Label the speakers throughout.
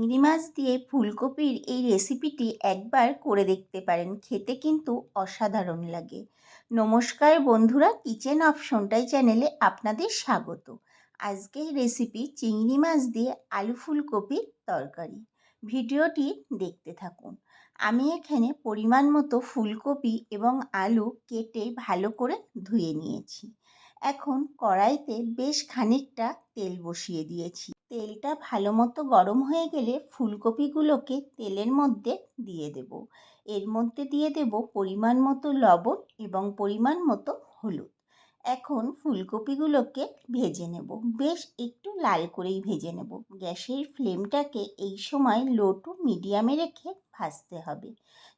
Speaker 1: চিংড়ি মাছ দিয়ে ফুলকপির এই রেসিপিটি একবার করে দেখতে পারেন, খেতে কিন্তু অসাধারণ লাগে। নমস্কার বন্ধুরা, কিচেন অপশনটাই চ্যানেলে আপনাদের স্বাগত। আজকের রেসিপি চিংড়ি মাছ দিয়ে আলু ফুলকপির তরকারি। ভিডিওটি দেখতে থাকুন। আমি এখানে পরিমাণ মতো ফুলকপি এবং আলু কেটে ভালো করে ধুয়ে নিয়েছি। এখন কড়াইতে বেশ খানিকটা তেল বসিয়ে দিয়েছি। তেলটা ভালো মতো গরম হয়ে গেলে ফুলকপিগুলোকে তেলের মধ্যে দিয়ে দেব। এর মধ্যে দিয়ে দেব পরিমাণ মতো লবণ এবং পরিমাণ মতো হলুদ। এখন ফুলকপিগুলোকে ভেজে নেব, বেশ একটু লাল করেই ভেজে নেব। গ্যাসের ফ্লেমটাকে এই সময় লো টু মিডিয়ামে রেখে ভাজতে হবে।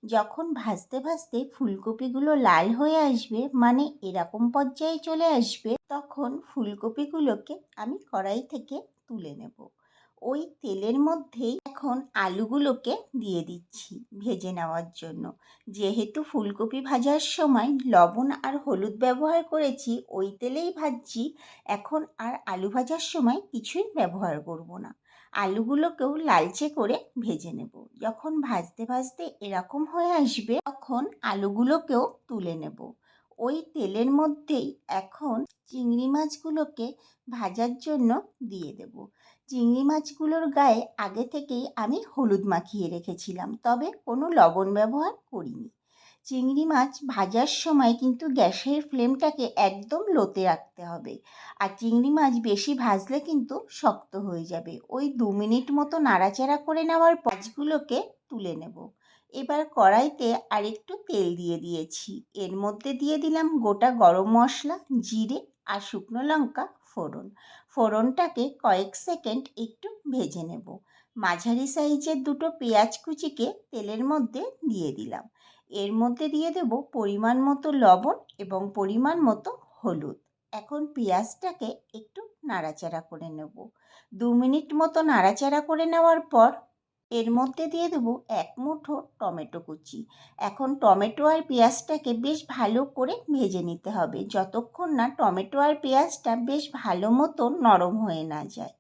Speaker 1: যখন ভাজতে ভাজতে ফুলকপিগুলো লাল হয়ে আসবে, মানে এরকম পর্যায়ে চলে আসবে, তখন ফুলকপিগুলোকে আমি কড়াই থেকে তুলে নেব। ওই তেলের মধ্যেই এখন আলুগুলোকে দিয়ে দিচ্ছি ভেজে নেওয়ার জন্য। যেহেতু ফুলকপি ভাজার সময় লবণ আর হলুদ ব্যবহার করেছি, ওই তেলেই ভাজছি, এখন আর আলু ভাজার সময় কিছুই ব্যবহার করব না। আলুগুলোকেও লালচে করে ভেজে নেব। যখন ভাজতে ভাজতে এরকম হয়ে আসবে, তখন আলুগুলোকেও তুলে নেব। ওই তেলের মধ্যেই এখন চিংড়ি মাছগুলোকে ভাজার জন্য দিয়ে দেব। চিংড়ি মাছগুলোর গায়ে আগে থেকেই আমি হলুদ মাখিয়ে রেখেছিলাম, তবে কোনো লবণ ব্যবহার করিনি। চিংড়ি মাছ ভাজার সময় কিন্তু গ্যাসের ফ্লেমটাকে একদম লোতে রাখতে হবে, আর চিংড়ি মাছ বেশি ভাজলে কিন্তু শক্ত হয়ে যাবে। ওই 2 মিনিট মতো নাড়াচাড়া করে নেওয়ার মাছগুলোকে তুলে নেব। এবার কড়াইতে আরেকটু তেল দিয়ে দিয়েছি। এর মধ্যে দিয়ে দিলাম গোটা গরম মশলা, জিরে আর শুকনো লঙ্কা ফোড়ন। ফোড়নটাকে কয়েক সেকেন্ড একটু ভেজে নেব। মাঝারি সাইজের 2টো পেঁয়াজ কুচিকে তেলের মধ্যে দিয়ে দিলাম। এর মধ্যে দিয়ে দেব পরিমাণ মতো লবণ এবং পরিমাণ মতো হলুদ। এখন পেঁয়াজটাকে একটু নাড়াচাড়া করে নেব। 2 মিনিট মতো নাড়াচাড়া করে নেওয়ার পর এর মধ্যে দিয়ে দেব 1 মুঠো টমেটো কুচি। এখন টমেটো আর পেঁয়াজটাকে বেশ ভালো করে ভেজে নিতে হবে, যতক্ষণ না টমেটো আর পেঁয়াজটা বেশ ভালো মতো নরম হয়ে না যায়।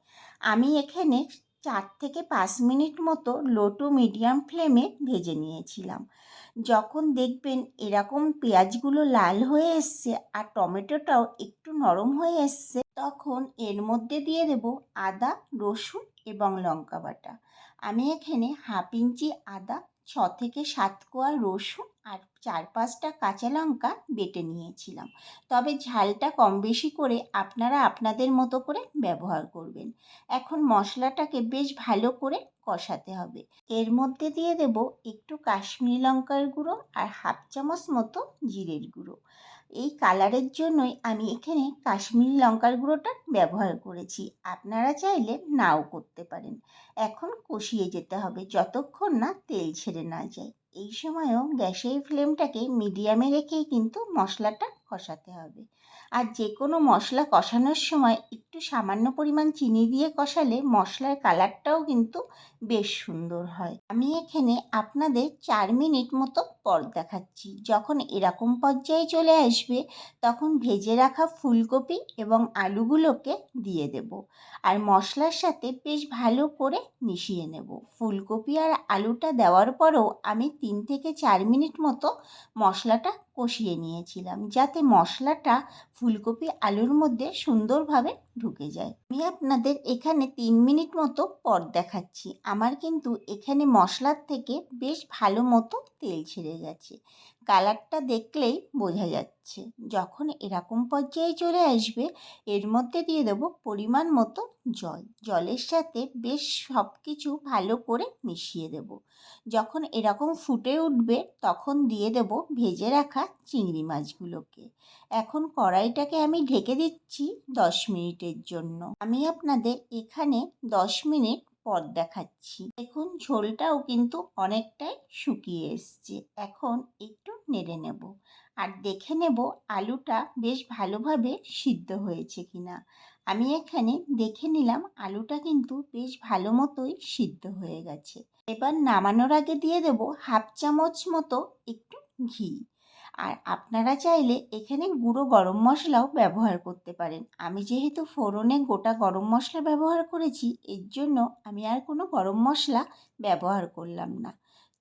Speaker 1: আমি এখানে 4 থেকে 5 মিনিট মতো লো টু মিডিয়াম ফ্লেমে ভেজে নিয়েছিলাম। যখন দেখবেন এরকম পেঁয়াজগুলো লাল হয়ে এসছে আর টমেটোটাও একটু নরম হয়ে এসছে, তখন এর মধ্যে দিয়ে দেব আদা, রসুন এবং লঙ্কা বাটা। আমি এখানে 1/2 ইঞ্চি আদা, 6 থেকে 7 কোয়া রসুন আর 4-5টা কাঁচা লঙ্কা বেটে নিয়েছিলাম। তবে ঝালটা কম বেশি করে আপনারা আপনাদের মতো করে ব্যবহার করবেন। এখন মশলাটাকে বেশ ভালো করে কষাতে হবে। এর মধ্যে দিয়ে দেব একটু কাশ্মীরি লঙ্কার গুঁড়ো আর 1/2 চামচ মতো জিরের গুঁড়ো। এই কালারের জন্যই আমি এখানে কাশ্মীরি লঙ্কার গুঁড়োটা ব্যবহার করেছি, আপনারা চাইলে নাও করতে পারেন। এখন কষিয়ে যেতে হবে যতক্ষণ না তেল ছেড়ে না যায়। এই সময়ও গ্যাসের ফ্লেমটাকে মিডিয়ামে রেখেই কিন্তু মশলাটা কষাতে হবে। আর যে কোনো মশলা কষানোর সময় একটু সামান্য পরিমাণ চিনি দিয়ে কষালে মশলার কালারটাও কিন্তু বেশ সুন্দর হয়। আমি এখানে আপনাদের 4 মিনিট মতো পর দেখাচ্ছি। যখন এরকম পর্যায়ে চলে আসবে, তখন ভেজে রাখা ফুলকপি এবং আলুগুলোকে দিয়ে দেব আর মশলার সাথে বেশ ভালো করে মিশিয়ে নেব। ফুলকপি আর আলুটা দেওয়ার পরেও আমি 3 থেকে 4 মিনিট মতো মশলাটা কষিয়ে নিয়েছিলাম, যাতে মশলাটা ফুলকপি আলুর মধ্যে সুন্দরভাবে ঢুকে যায়। আমি আপনাদের এখানে 3 মিনিট মতো পর দেখাচ্ছি। আমার কিন্তু এখানে মশলার থেকে বেশ ভালো মতো তেল ছেড়ে গেছে। কালারটা দেখলেই বোঝা যাচ্ছে। যখন এরকম পর্যায়ে চলে আসবে, এর মধ্যে দিয়ে দেব পরিমাণ মতো জল। জলের সাথে বেশ সব কিছু ভালো করে মিশিয়ে দেব। যখন এরকম ফুটে উঠবে, তখন দিয়ে দেব ভেজে রাখা চিংড়ি মাছগুলোকে। এখন কড়াইটাকে আমি ঢেকে দিচ্ছি 10 মিনিটের জন্য। আমি আপনাদের এখানে 10 মিনিট পর দেখাচ্ছি। দেখুন ঝোলটাও কিন্তু অনেকটাই শুকিয়ে এসছে। এখন একটু নেড়ে নেব আর দেখে নেব আলুটা বেশ ভালোভাবে সিদ্ধ হয়েছে কিনা। আমি এখানে দেখে নিলাম আলুটা কিন্তু বেশ ভালো মতোই সিদ্ধ হয়ে গেছে। এবার নামানোর আগে দিয়ে দেব 1/2 চামচ মতো একটু ঘি। আর আপনারা চাইলে এখানে গুঁড়ো গরম মশলাও ব্যবহার করতে পারেন। আমি যেহেতু ফোড়নে গোটা গরম মশলা ব্যবহার করেছি, এর জন্য আমি আর কোনো গরম মশলা ব্যবহার করলাম না।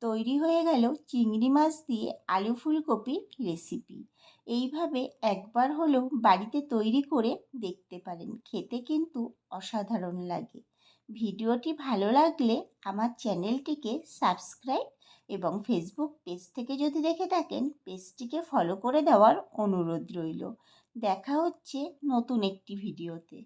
Speaker 1: তৈরি হয়ে গেল চিংড়ি মাছ দিয়ে আলু ফুলকপির রেসিপি। এইভাবে একবার হলেও বাড়িতে তৈরি করে দেখতে পারেন, খেতে কিন্তু অসাধারণ লাগে। ভিডিওটি ভালো লাগলে আমার চ্যানেলটিকে সাবস্ক্রাইব এবং ফেসবুক পেজ থেকে যদি দেখে থাকেন পেজটিকে ফলো করে দেওয়ার অনুরোধ রইল। দেখা হচ্ছে নতুন একটি ভিডিওতে।